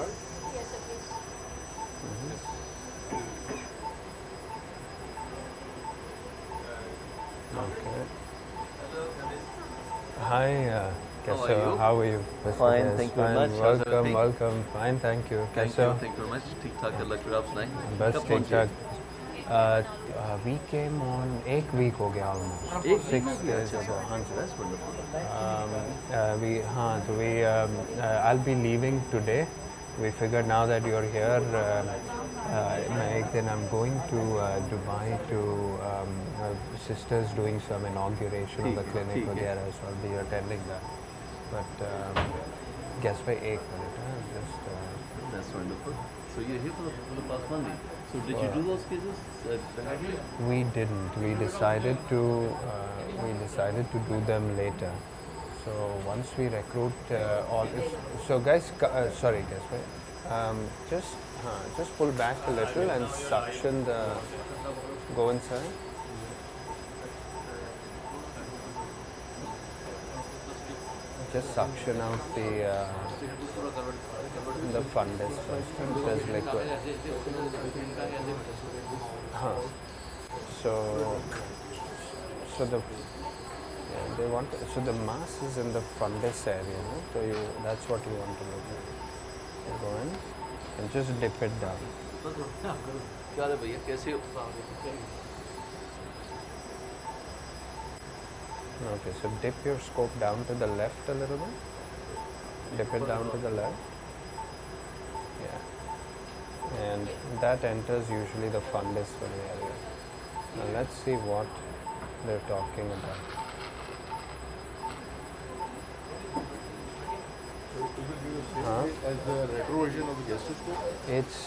card? Yes, sir, please. Okay. Hi, How are कैसे हो? you? How are you? Fine, Yes, thank you very fine. much. How's Welcome, everything? welcome. Fine, thank you. Thank कैसे you, हो? thank you very much. ठीक ठाक अल्लाह की आप सुनाएं. बस कब ठीक पहुंचे? ठाक. We came on 1 week हो गया almost. एक वीक 6 हो गया. days अच्छा ago. हाँ जी. That's wonderful. I'll be leaving today. We figured now that you're here, then I'm going to Dubai to sisters doing some inauguration of the clinic ठीक है. वगैरह, so I'll be attending that. But guess by 1 minute, just. That's wonderful. So you're here for the past 1 week. So did you do those cases behind? We didn't. We decided to do them later. So once we recruit all, so guys, sorry guys, wait. Just pull back a little and suction the. Go inside. Just suction out the fundus first. There's liquid. So they want. So the mass is in the fundus area, no? So that's what you want to look at. You go in and just dip it down. क्या है भैया कैसे हो? Okay, so dip your scope down to the left a little bit. Dip it down to the left. Yeah. And that enters usually the fundus area. Now let's see what they're talking about. As the retro version of the gastroscope? It's,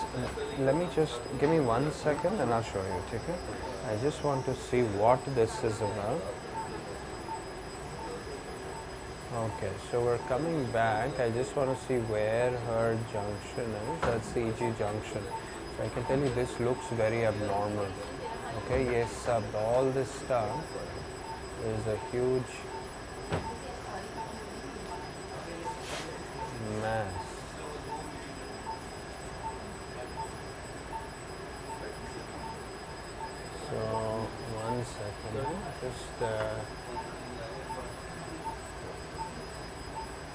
let me just, give me 1 second and I'll show you, okay? I just want to see what this is about. Okay, so we're coming back. I just want to see where her junction is. That's the EG junction. So I can tell you this looks very abnormal. Okay, yes, all this stuff is a huge mass. So 1 second, just.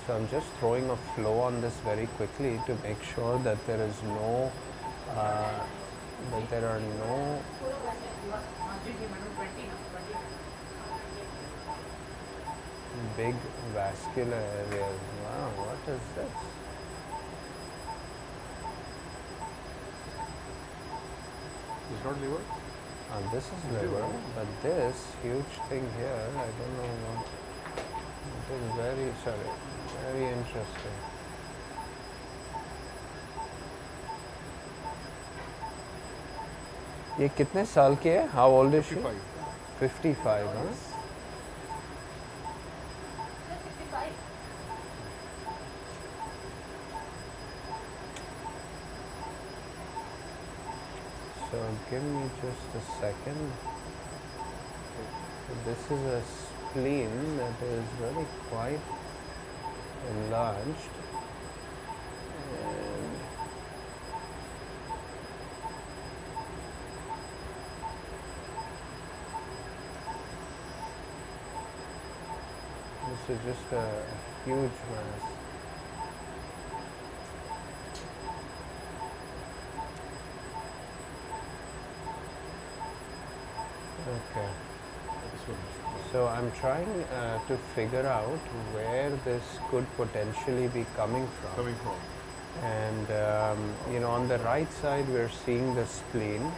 So I'm just throwing a flow on this very quickly to make sure that there is no, that there are no big vascular areas. Wow, what is this? It's not liver? This is liver, but this huge thing here, I don't know what. It is very interesting. ये कितने साल की है? How old is she? 55, huh? So give me just a second. This is a spleen that is very quite enlarged. And this is just a huge mass. Okay. So I'm trying to figure out where this could potentially be coming from. And on the right side we're seeing the spleen.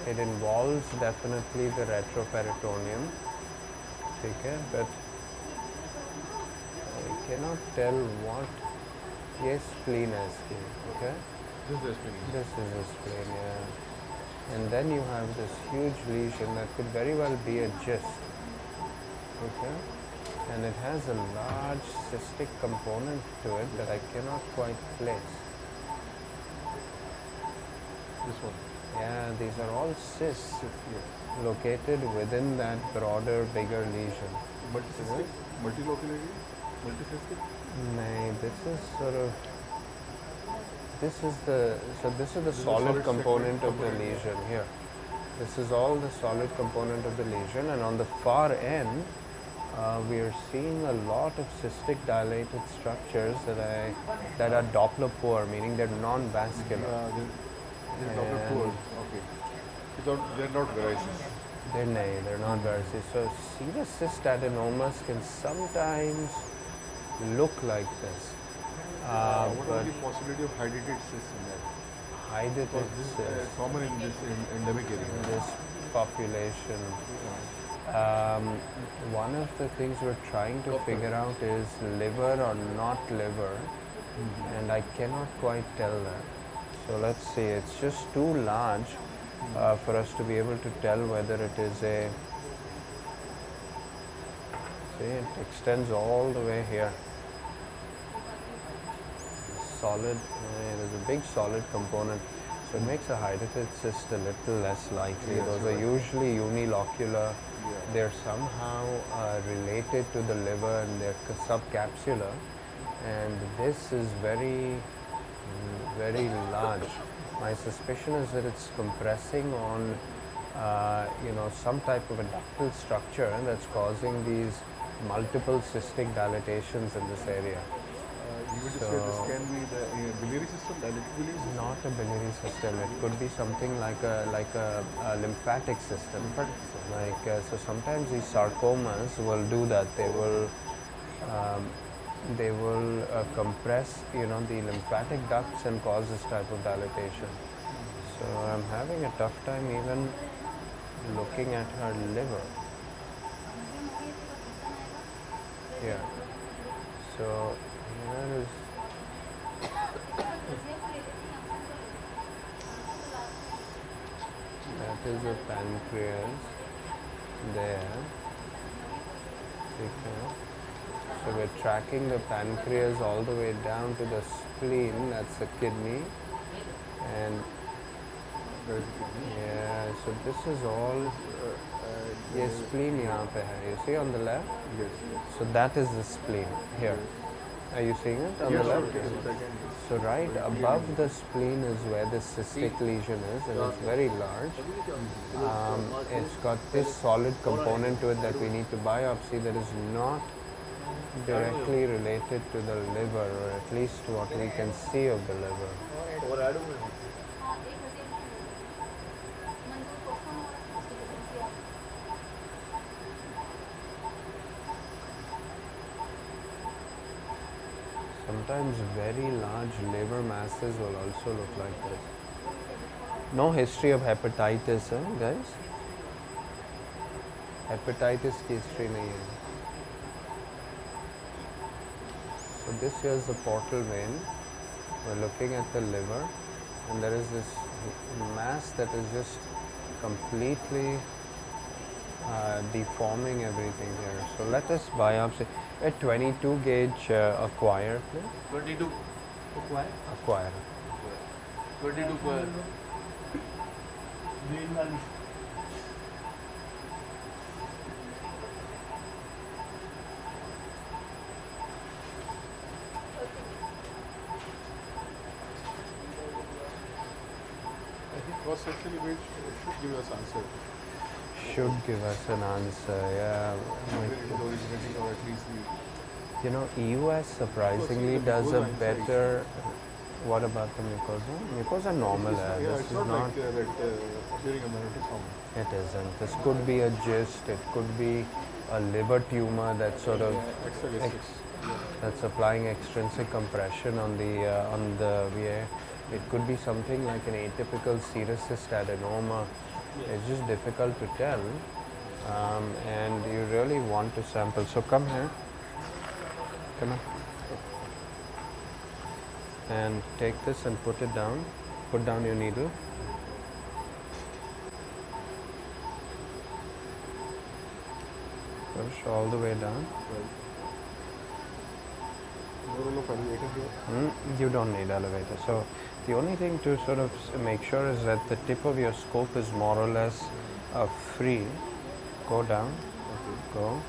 It involves definitely the retroperitoneum. Okay, but I cannot tell what. Yes, spleen as spleen. Okay. This is the spleen. This is a spleen, yeah. And then you have this huge lesion that could very well be a cyst. Okay? And it has a large cystic component to it that I cannot quite place. This one. Yeah, these are all cysts Yes. located within that broader, bigger lesion. Multicystic, multilocality, multicystic. No, this is sort of this is the this is the This is a solid solid component segment of the component, yeah. lesion here. This is all the solid component of the lesion, and on the far end, we are seeing a lot of cystic dilated structures that are Doppler poor, meaning they're non-vascular. They're Doppler poor. Okay. They're not varices. They're not varices. So serous cyst adenomas can sometimes look like this, What but are the possibility of hydatid cysts in that? hydatid Because this is cyst common in this endemic in area. this population. One of the things we're trying to figure out is liver or not liver, and I cannot quite tell that. So let's see, it's just too large for us to be able to tell whether it is a. See, it extends all the way here. Solid, there's a big solid component. So it makes a hydatid cyst a little less likely. Yes, Those are right. usually unilocular. Yeah. They're somehow related to the liver and they're subcapsular. And this is very, very large. My suspicion is that it's compressing on, some type of a ductal structure that's causing these multiple cystic dilatations in this area. You would say this can be the biliary system, dilated biliary system? Not a biliary system. It could be something like a lymphatic system. So sometimes these sarcomas will do that. They will compress, the lymphatic ducts and cause this type of dilatation. So I'm having a tough time even looking at her liver. Here. So here is. That is a pancreas there. Okay. So we're tracking the pancreas all the way down to the spleen, that's the kidney. And yeah, so this is all, ये spleen यहाँ पे है. You see on the left? Yes. So that is the spleen here. Are you seeing it on the left? So right above the spleen is where the cystic lesion is, and it's very large. It's got this solid component to it that we need to biopsy that is not directly related to the liver, or at least what we can see of the liver. Sometimes very large liver masses will also look like this. No history of hepatitis, guys? Hepatitis की history नहीं है. So this here is the portal vein. We're looking at the liver, and there is this mass that is just completely deforming everything here. So let us biopsy. A 22 gauge acquire, please. 22 acquire. Acquire. 22 acquire. I think cross-sectional image should give us answer. Should give us an answer, yeah. Where it is originating, or at least the US surprisingly does a better. What about the mucosa? Mucosa normal. yeah, This it's is not not. like that appearing amniotic common. It isn't. This could be a gist. It could be a liver tumor that sort of that's applying extrinsic compression on the VA. It could be something like an atypical serous cyst adenoma. It's just difficult to tell, and you really want to sample. So come here. Come on. And take this and put it down. Put down your needle. Push all the way down. No role of elevator here. You don't need elevator. So the only thing to sort of make sure is that the tip of your scope is more or less free. Go down. Okay. Go.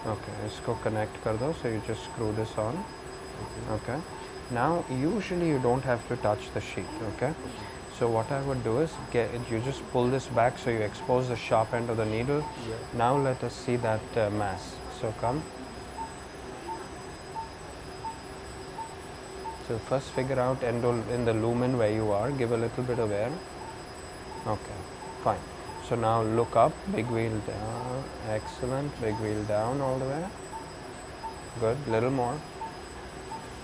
Okay, इसको connect कर दो. So you just screw this on. Okay. Now usually you don't have to touch the sheet. Okay. So what I would do is you just pull this back so you expose the sharp end of the needle. Yeah. Now let us see that mass. So come. So first figure out in the lumen where you are. Give a little bit of air. Okay, fine. So now look up. Big wheel down. Excellent. Big wheel down all the way. Good. Little more.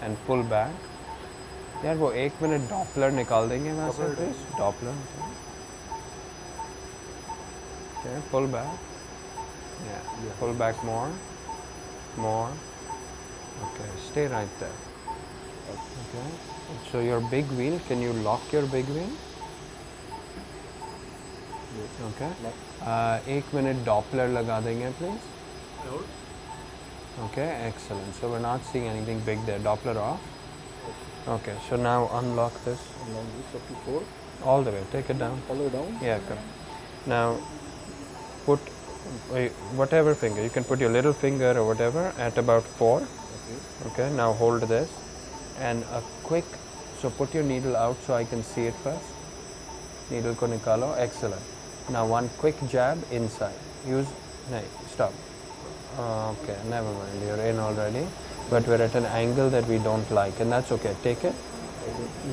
And pull back. यार वो 1 minute Doppler निकाल देंगे वहाँ से please Doppler okay pull back yeah pull back more okay stay right there okay so your big wheel can you lock your big wheel okay 1 minute Doppler लगा देंगे please okay excellent so we're not seeing anything big there doppler off. Okay, so now unlock this. Along this up to 4. All the way. Take it down. All the way down. Yeah, correct. Now put whatever finger. You can put your little finger or whatever at about 4. Okay. Okay. Now hold this, and a quick. So put your needle out so I can see it first. Needle ko nikalo. Excellent. Now one quick jab inside. Use. No, stop. Okay, never mind. You're in already. But we're at an angle that we don't like, and that's okay. Take it.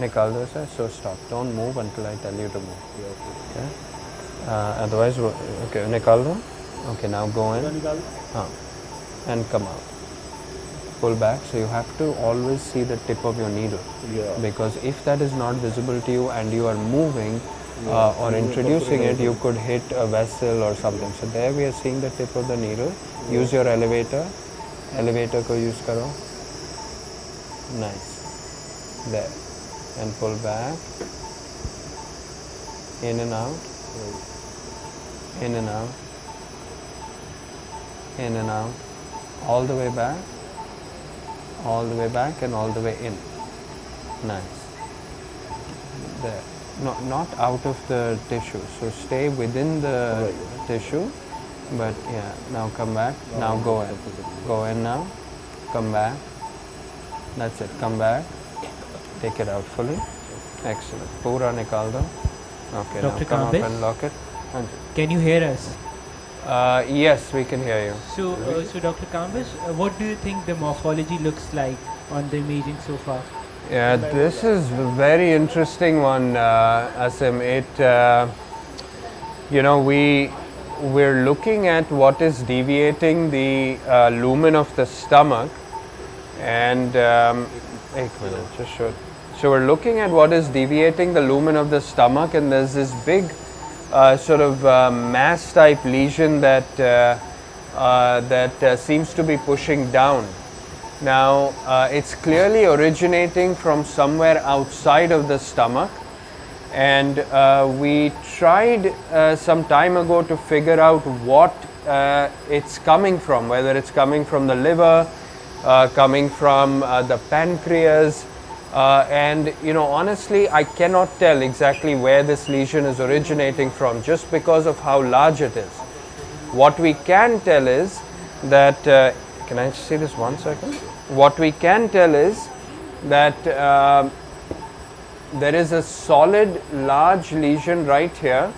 Nikal do sir. So stop. Don't move until I tell you to move. Yeah, okay. Okay. Otherwise, okay. Nikal do. Okay. Now go in. And come out. Pull back. So you have to always see the tip of your needle. Yeah. Because if that is not visible to you and you are moving or introducing it, you could hit a vessel or something. So there we are seeing the tip of the needle. Use your elevator. Elevator को use करो. Nice. There. And pull back. In and out. In and out. In and out. All the way back. All the way back and all the way in. Nice. There. No, not out of the tissue. So stay within the tissue. But yeah, now come back. Now go in. Go in now. Come back. That's it. Come back. Take it out fully. Excellent. Pura nikal do. Okay. Dr. Now come up Kamble? and lock it. Can you hear us? Yes, we can hear you. So Dr. Kambish, what do you think the morphology looks like on the imaging so far? Yeah, this is a very interesting one, Asim. It, we're looking at what is deviating the lumen of the stomach, and just show. So we're looking at what is deviating the lumen of the stomach, and there's this big sort of mass type lesion that seems to be pushing down. Now it's clearly originating from somewhere outside of the stomach, and we tried some time ago to figure out what it's coming from, whether it's coming from the liver, coming from the pancreas, and honestly I cannot tell exactly where this lesion is originating from just because of how large it is. What we can tell is that can I see this 1 second? What we can tell is that there is a solid large lesion right here,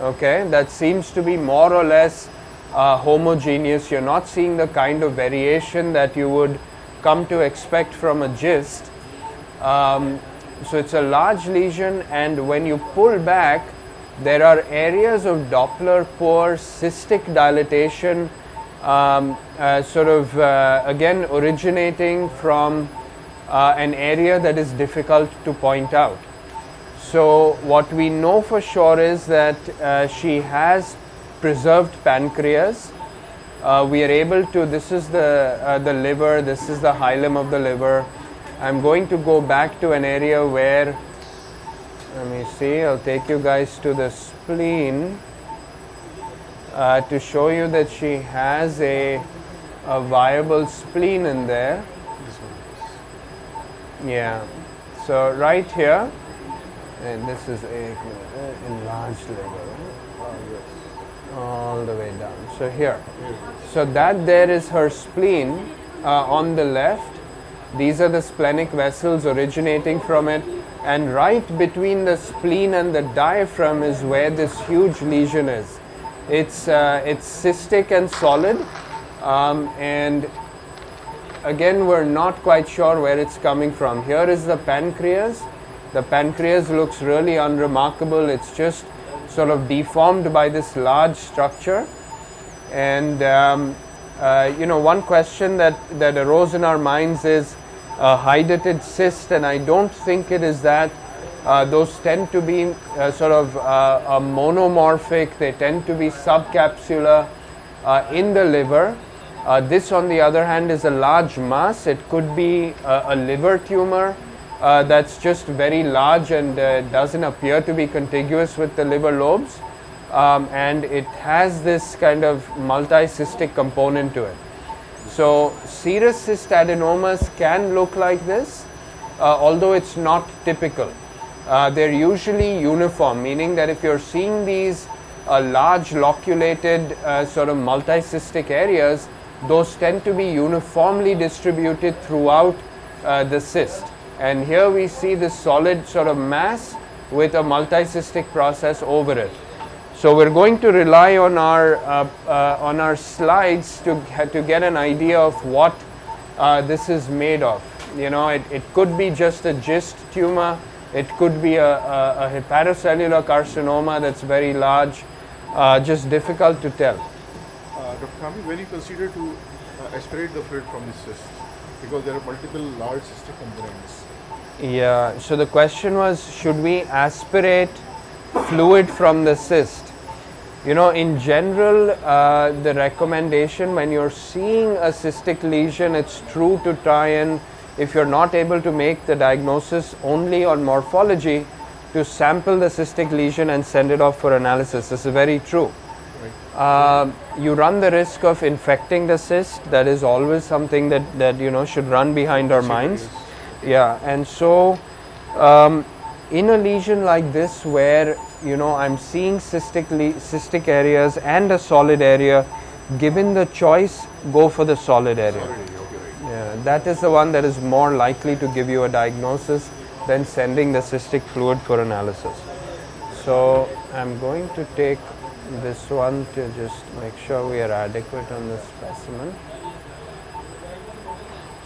okay, that seems to be more or less homogeneous. You're not seeing the kind of variation that you would come to expect from a GIST. So it's a large lesion, and when you pull back, there are areas of Doppler pore cystic dilatation, again originating from an area that is difficult to point out. So what we know for sure is that she has preserved pancreas. We are able to, this is the liver, this is the hilum of the liver. I'm going to go back to an area where, let me see, I'll take you guys to the spleen to show you that she has a a viable spleen in there. This one. Yeah. So right here, and this is a enlarged liver, all the way down. So here, so that there is her spleen on the left. These are the splenic vessels originating from it, and right between the spleen and the diaphragm is where this huge lesion is. It's cystic and solid, and again we're not quite sure where it's coming from. Here is the pancreas. The pancreas looks really unremarkable. It's just sort of deformed by this large structure. And one question that arose in our minds is a hydatid cyst, and I don't think it is that. Those tend to be sort of monomorphic. They tend to be subcapsular in the liver. This, on the other hand, is a large mass. It could be a liver tumor that's just very large and doesn't appear to be contiguous with the liver lobes, and it has this kind of multicystic component to it. So serous cyst adenomas can look like this, although it's not typical. They're usually uniform, meaning that if you're seeing these large loculated sort of multicystic areas, those tend to be uniformly distributed throughout the cyst. And here we see this solid sort of mass with a multicystic process over it. So we're going to rely on our slides to get an idea of what this is made of. You know, it could be just a GIST tumor. It could be a hepatocellular carcinoma that's very large. Just difficult to tell. Dr. Kami, when you consider to aspirate the fluid from this cyst, because there are multiple large cystic components. Yeah, so the question was, should we aspirate fluid from the cyst? You know, in general, the recommendation when you're seeing a cystic lesion, it's true to try and, if you're not able to make the diagnosis only on morphology, to sample the cystic lesion and send it off for analysis. This is very true. Right. You run the risk of infecting the cyst. That is always something that you know should run behind our minds. Yeah, and so in a lesion like this, where you know I'm seeing cystic areas and a solid area, given the choice, go for the solid area. Yeah, that is the one that is more likely to give you a diagnosis than sending the cystic fluid for analysis. So I'm going to take this one to just make sure we are adequate on this specimen.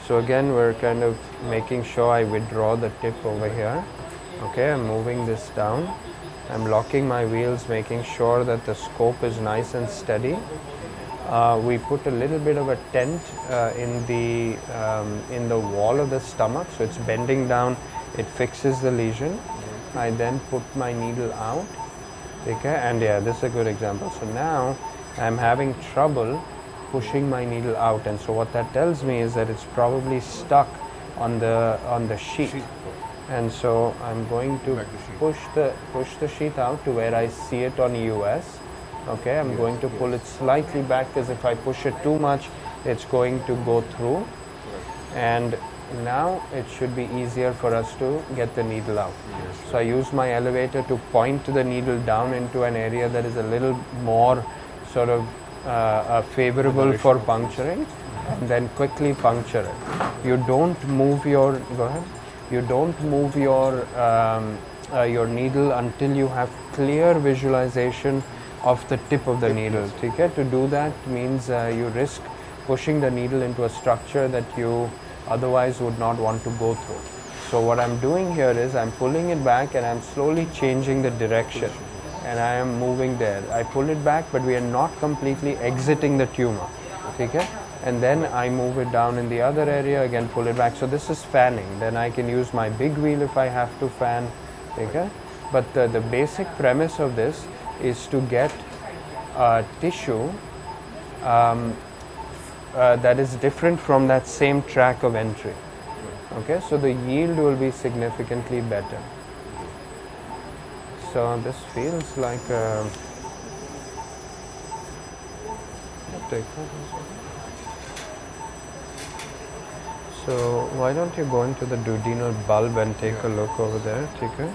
So again, we're kind of making sure I withdraw the tip over here. Okay, I'm moving this down. I'm locking my wheels, making sure that the scope is nice and steady. We put a little bit of a tent in the wall of the stomach, so it's bending down. It fixes the lesion. I then put my needle out. Okay, and yeah, this is a good example. So now I'm having trouble pushing my needle out, and so what that tells me is that it's probably stuck on the sheath. And so I'm going to push the sheath out to where I see it on US. Okay, I'm going to pull it slightly back, because if I push it too much, it's going to go through. And now it should be easier for us to get the needle out. So I use my elevator to point the needle down into an area that is a little more sort of favorable for puncturing, and then quickly puncture it. You don't move your, go ahead. You don't move your needle until you have clear visualization of the tip of the needle. Okay? To do that means you risk pushing the needle into a structure that you otherwise would not want to go through. So what I'm doing here is I'm pulling it back and I'm slowly changing the direction, and I am moving there. I pull it back, but we are not completely exiting the tumor. Okay? And then I move it down in the other area, again pull it back. So this is fanning. Then I can use my big wheel if I have to fan. Okay? But the basic premise of this is to get tissue that is different from that same track of entry. Okay, so the yield will be significantly better. So this feels like take So why don't you go into the duodenal bulb and take a look over there, okay?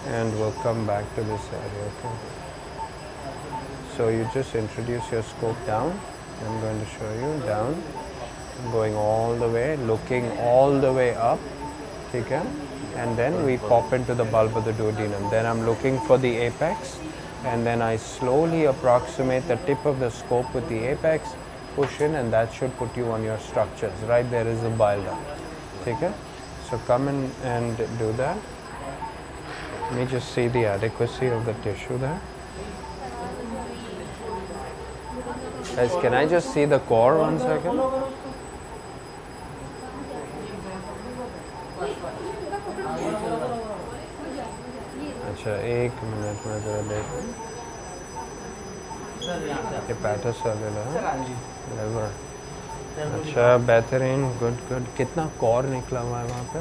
And we'll come back to this area, okay? So you just introduce your scope down. I'm going to show you down, going all the way, looking all the way up, okay? And then we pop into the bulb of the duodenum. Then I'm looking for the apex, and then I slowly approximate the tip of the scope with the apex, push in, and that should put you on your structures. Right there is the bile duct. Okay? So come in and do that. Let me just see the adequacy of the tissue there. Guys, can I just see the core 1 second? अच्छा 1 minute में ज़रा देखो hepatocellular liver अच्छा बेहतरीन good good कितना core निकला हुआ है वहाँ पे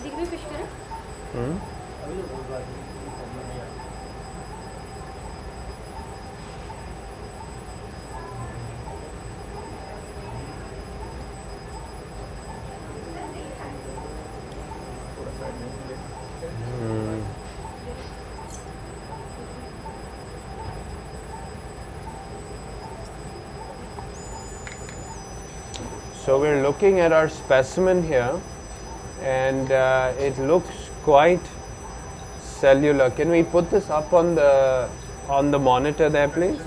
अधिक में फिश करें So we're looking at our specimen here, and it looks quite cellular. Can we put this up on the monitor there, please?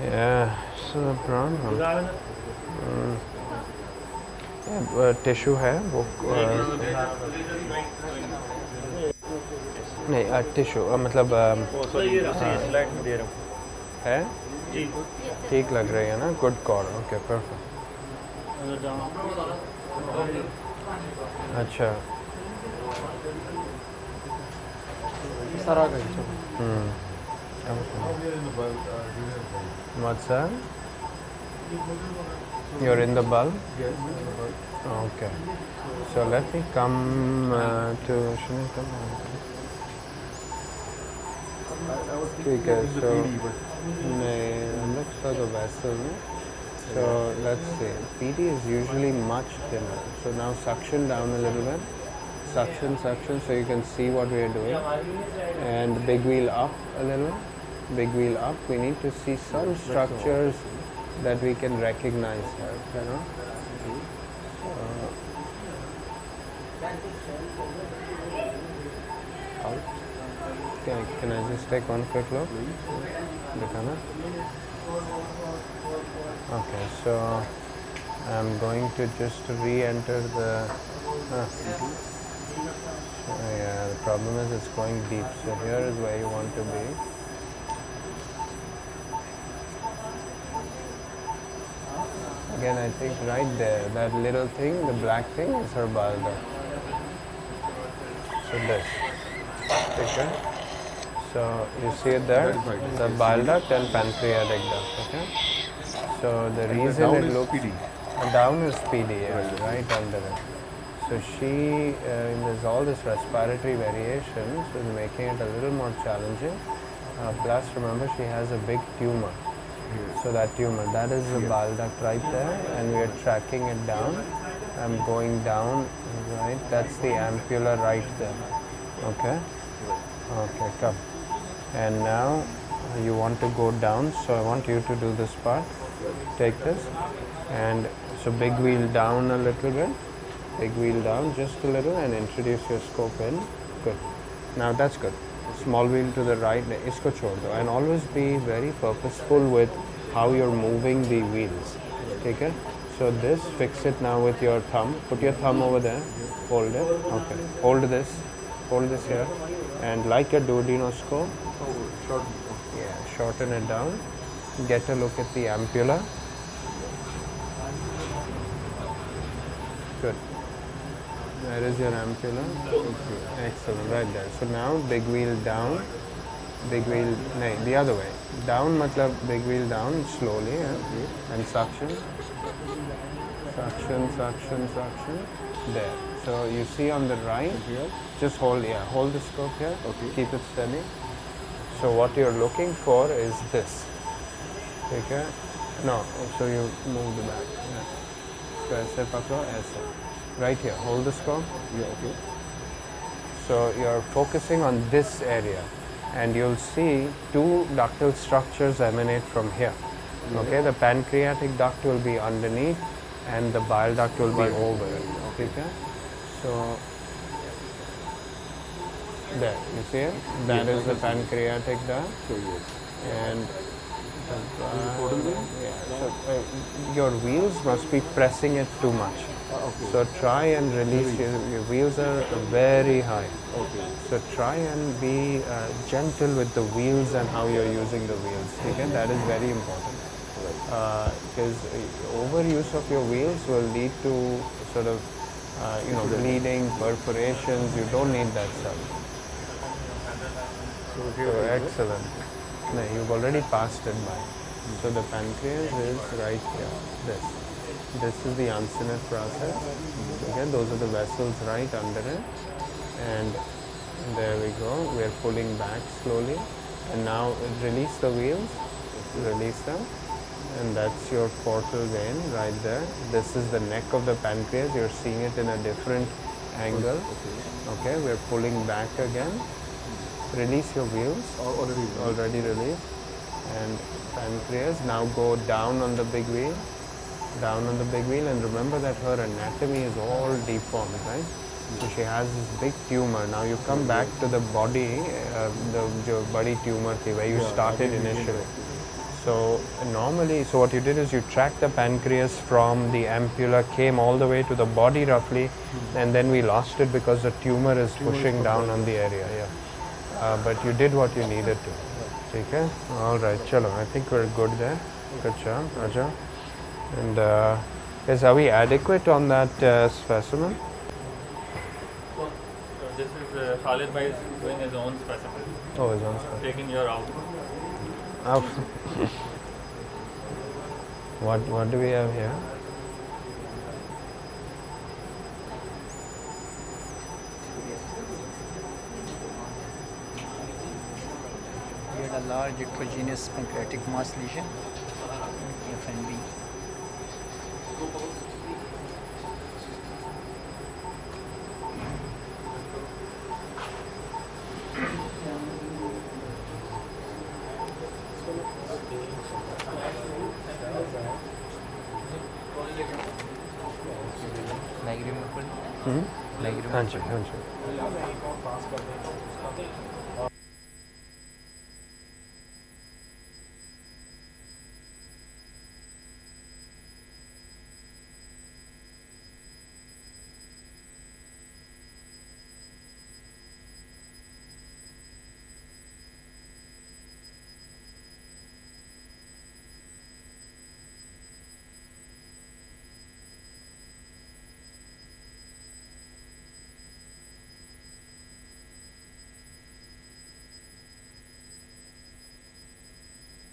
Yeah, so the problem. Tissue है वो नहीं टिश्यू मतलब है ठीक लग रही है ना गुड कॉर ओके परफेक्ट अच्छा what's that? You're in the bulb? Yes, in the bulb. Okay. So let me come to. Should I come? I was ठीक है. in the So PD, but it looks like a vessel. No? So let's see. PD is usually much thinner. So now suction down a little bit. Suction, so you can see what we are doing. And big wheel up a little. Big wheel up. We need to see some structures that we can recognize here, you know. Can I just take one quick look? Okay, so I'm going to just re-enter the. Yeah, the problem is it's going deep. So here is where you want to be. Again, I think right there, that little thing, the black thing is her bile duct. So this. Okay. So you see it there, the bile duct and pancreatic duct. Okay. So the reason down it is looks PD. Down is PD, yes, right under it. So she, there's all this respiratory variation, so it's making it a little more challenging. Plus, remember, she has a big tumor. Yes. So that tumor, that is the bile duct right there, and we are tracking it down. I'm going down, right? That's the ampulla right there. Okay? Okay, come. And now you want to go down, so I want you to do this part. Take this, and so big wheel down a little bit. Big wheel down just a little and introduce your scope in. Good. Now that's good. Small wheel to the right, isko chhod do. And always be very purposeful with how you're moving the wheels. Okay? So this, fix it now with your thumb. Put your thumb over there. Hold it. Okay. Hold this. Hold this here. And like a duodenoscope, shorten it down. Get a look at the ampulla. Good. Where is your ampulla? Excellent, right there. So now big wheel down, big wheel, no, the other way. Down matlab big wheel down slowly, and suction. Suction, suction, suction. There. So you see on the right, Here. just hold the scope here. Okay. Keep it steady. So what you're looking for is this. Okay? No, so you move the back. Yeah. So aise pakdo, aise. Right here, hold the scope. Yeah. Okay. So you're focusing on this area and you'll see two ductal structures emanate from here. Okay, the pancreatic duct will be underneath and the bile duct will be over it. Okay. So there, you see it? That is the pancreatic duct. So yes. And total wheel? yeah, so your wheels must be pressing it too much. Okay. So try and release. Your wheels are very high. Okay. So try and be gentle with the wheels and how you're using the wheels. Okay, that is very important. Because overuse of your wheels will lead to sort of bleeding, perforations. You don't need that stuff. So So here. excellent. No, you've already passed it by. So the pancreas is right here. This is the Uncinate process. Okay, those are the vessels right under it. And there we go. We're pulling back slowly. And now release the wheels. Release them. And that's your portal vein right there. This is the neck of the pancreas. You're seeing it in a different angle. Okay, we're pulling back again. Release your wheels. Already released. And pancreas, now go down on the big wheel. Down on the big wheel, and remember that her anatomy is all deformed, right? So she has this big tumor. Now you come back to the body, the body tumor where you started initially. So normally, so what you did is you tracked the pancreas from the ampulla, came all the way to the body roughly, and then we lost it because the tumor is pushing down on the area. Yeah, but you did what you needed to. Okay, all right, chalo. I think we're good there. Good job, Raja. And are we adequate on that specimen? So this is Khalid Bhai is doing his own specimen, Oh, his own specimen. taking your out. What do we have here? He had a large heterogeneous pancreatic mass lesion, FNB. हाँ जी, हाँ जी.